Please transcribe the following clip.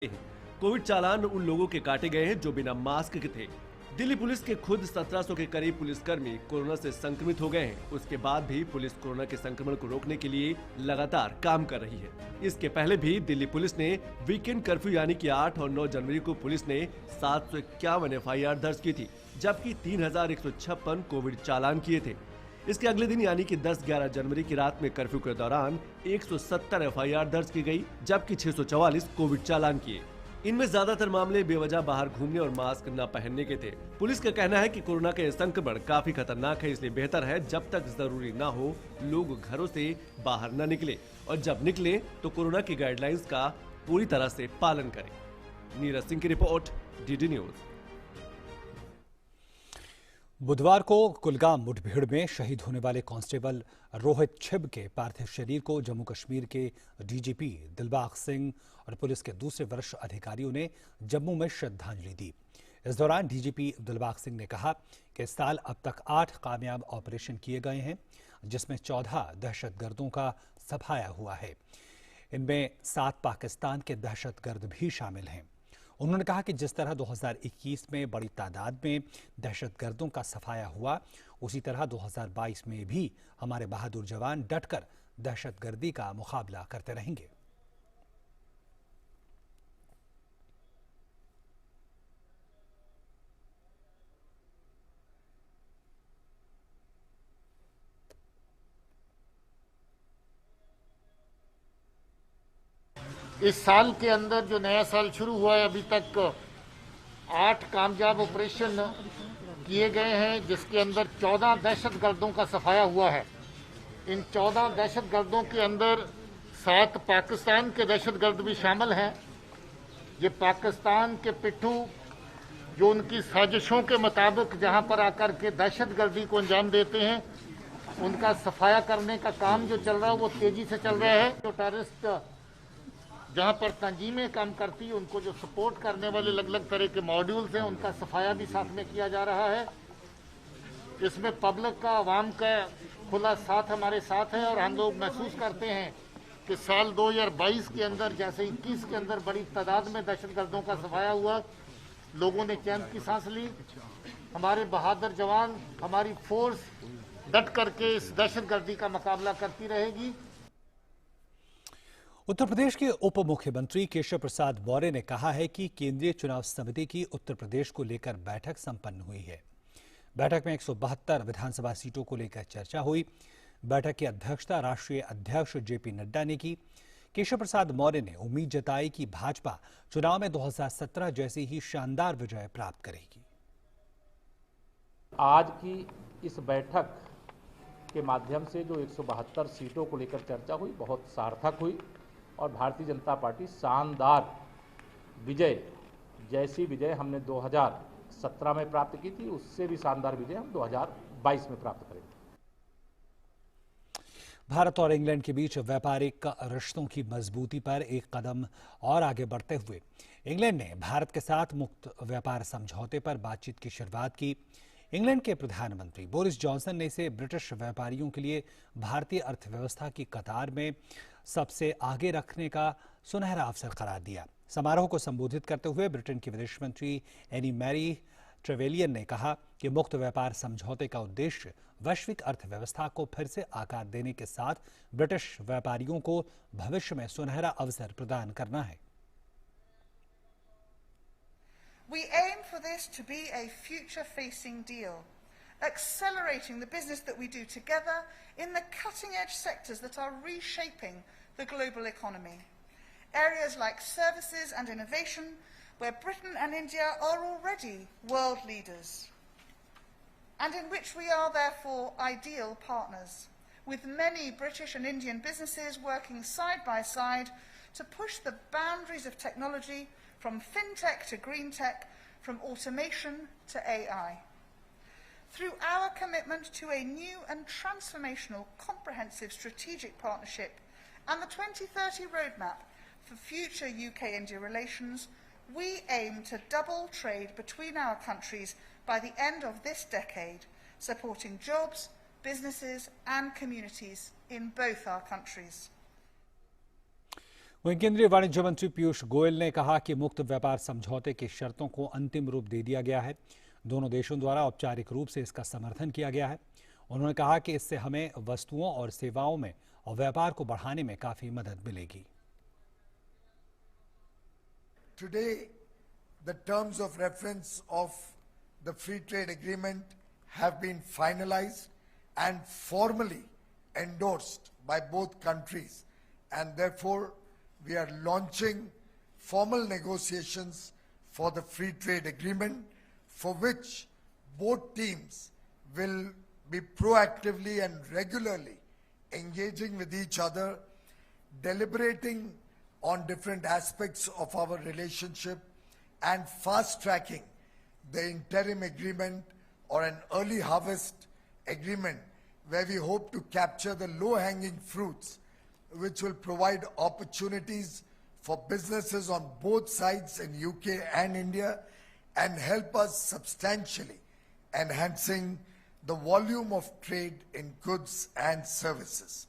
Covid चालान उन लोगों के काटे गए हैं जो बिना मास्क के थे। दिल्ली पुलिस के खुद 1700 के करीब पुलिसकर्मी कोरोना से संक्रमित हो गए हैं। उसके बाद भी पुलिस कोरोना के संक्रमण को रोकने के लिए लगातार काम कर रही है। इसके पहले भी दिल्ली पुलिस ने वीकेंड कर्फ्यू यानी कि 8 और 9 जनवरी को पुलिस ने 751 FIR दर्ज की थी, जबकि 3156 कोविड चालान किए थे। इसके अगले दिन यानी कि 10-11 जनवरी की रात में कर्फ्यू के दौरान 170 FIR दर्ज की गई, जबकि 644 कोविड चालान किए। इनमें ज्यादातर मामले बेवजह बाहर घूमने और मास्क न पहनने के थे। पुलिस का कहना है कि कोरोना का संक्रमण काफी खतरनाक है, इसलिए बेहतर है जब तक जरूरी न हो लोग घरों से बाहर न निकले और जब निकले तो कोरोना की गाइडलाइंस का पूरी तरह से पालन करें। नीरज सिंह की रिपोर्ट, DD न्यूज। बुधवार को कुलगाम मुठभेड़ में शहीद होने वाले कांस्टेबल रोहित छिब के पार्थिव शरीर को जम्मू कश्मीर के DGP दिलबाग सिंह और पुलिस के दूसरे वरिष्ठ अधिकारियों ने जम्मू में श्रद्धांजलि दी। इस दौरान DGP दिलबाग सिंह ने कहा कि इस साल अब तक 8 कामयाब ऑपरेशन किए गए हैं, जिसमें 14 दहशतगर्दों का सफाया हुआ है। इनमें 7 पाकिस्तान के दहशतगर्द भी शामिल हैं। उन्होंने कहा कि जिस तरह 2021 में बड़ी तादाद में दहशतगर्दों का सफाया हुआ, उसी तरह 2022 में भी हमारे बहादुर जवान डटकर दहशतगर्दी का मुकाबला करते रहेंगे। इस साल के अंदर जो नया साल शुरू हुआ है, अभी तक 8 कामयाब ऑपरेशन किए गए हैं, जिसके अंदर 14 दहशतगर्दों का सफाया हुआ है। इन 14 दहशतगर्दों के अंदर 7 पाकिस्तान के दहशतगर्द भी शामिल हैं। ये पाकिस्तान के पिट्ठू जो उनकी साजिशों के मुताबिक जहां पर आकर के दहशतगर्दी को अंजाम देते हैं, उनका सफाया करने का काम जो चल रहा है वो तेजी से चल रहा है। जो टेररिस्ट जहां पर तंजीमें काम करती है, उनको जो सपोर्ट करने वाले अलग अलग तरह के मॉड्यूल्स हैं, उनका सफाया भी साथ में किया जा रहा है। इसमें पब्लिक का, आवाम का खुला साथ हमारे साथ है और हम लोग महसूस करते हैं कि साल 2022 के अंदर जैसे 21 के अंदर बड़ी तादाद में दहशतगर्दों का सफाया हुआ, लोगों ने चैन की सांस ली। हमारे बहादुर जवान, हमारी फोर्स डट करके इस दहशतगर्दी का मुकाबला करती रहेगी। उत्तर प्रदेश के उप मुख्यमंत्री केशव प्रसाद मौर्य ने कहा है कि केंद्रीय चुनाव समिति की उत्तर प्रदेश को लेकर बैठक संपन्न हुई है। बैठक में 172 विधानसभा सीटों को लेकर चर्चा हुई। बैठक की अध्यक्षता राष्ट्रीय अध्यक्ष JP नड्डा ने की। केशव प्रसाद मौर्य ने उम्मीद जताई कि भाजपा चुनाव में 2017 जैसी ही शानदार विजय प्राप्त करेगी। आज की इस बैठक के माध्यम से जो 172 सीटों को लेकर चर्चा हुई, बहुत सार्थक हुई और भारतीय जनता पार्टी शानदार विजय, जैसी विजय हमने 2017 में प्राप्त की थी, उससे भी शानदार विजय हम 2022 में प्राप्त करेंगे। भारत और इंग्लैंड के बीच व्यापारिक रिश्तों की मजबूती पर एक कदम और आगे बढ़ते हुए इंग्लैंड ने भारत के साथ मुक्त व्यापार समझौते पर बातचीत की शुरुआत की। इंग्लैंड के प्रधानमंत्री बोरिस जॉनसन ने इसे ब्रिटिश व्यापारियों के लिए भारतीय अर्थव्यवस्था की कतार में सबसे आगे रखने का सुनहरा अवसर करार दिया। समारोह को संबोधित करते हुए ब्रिटेन की विदेश मंत्री एनी मैरी ट्रेवेलियन ने कहा कि मुक्त व्यापार समझौते का उद्देश्य वैश्विक अर्थव्यवस्था को फिर से आकार देने के साथ ब्रिटिश व्यापारियों को भविष्य में सुनहरा अवसर प्रदान करना है। We aim for this to be a future-facing deal, accelerating the business that we do together in the cutting-edge sectors that are reshaping the global economy. Areas like services and innovation, where Britain and India are already world leaders, and in which we are therefore ideal partners, with many British and Indian businesses working side by side to push the boundaries of technology from fintech to green tech, from automation to AI. Through our commitment to a new and transformational comprehensive strategic partnership and the 2030 roadmap for future UK-India relations, we aim to double trade between our countries by the end of this decade, supporting jobs, businesses and communities in both our countries. वहीं केंद्रीय वाणिज्य मंत्री पीयूष गोयल ने कहा कि मुक्त व्यापार समझौते की शर्तों को अंतिम रूप दे दिया गया है। दोनों देशों द्वारा औपचारिक रूप से इसका समर्थन किया गया है। उन्होंने कहा कि इससे हमें वस्तुओं और सेवाओं में और व्यापार को बढ़ाने में काफी मदद मिलेगी। Today, the terms of reference of the free trade agreement have been finalized and formally endorsed by both countries, and therefore we are launching formal negotiations for the free trade agreement, for which both teams will be proactively and regularly engaging with each other, deliberating on different aspects of our relationship and fast-tracking the interim agreement or an early harvest agreement where we hope to capture the low-hanging fruits which will provide opportunities for businesses on both sides in UK and India and help us substantially enhancing the volume of trade in goods and services.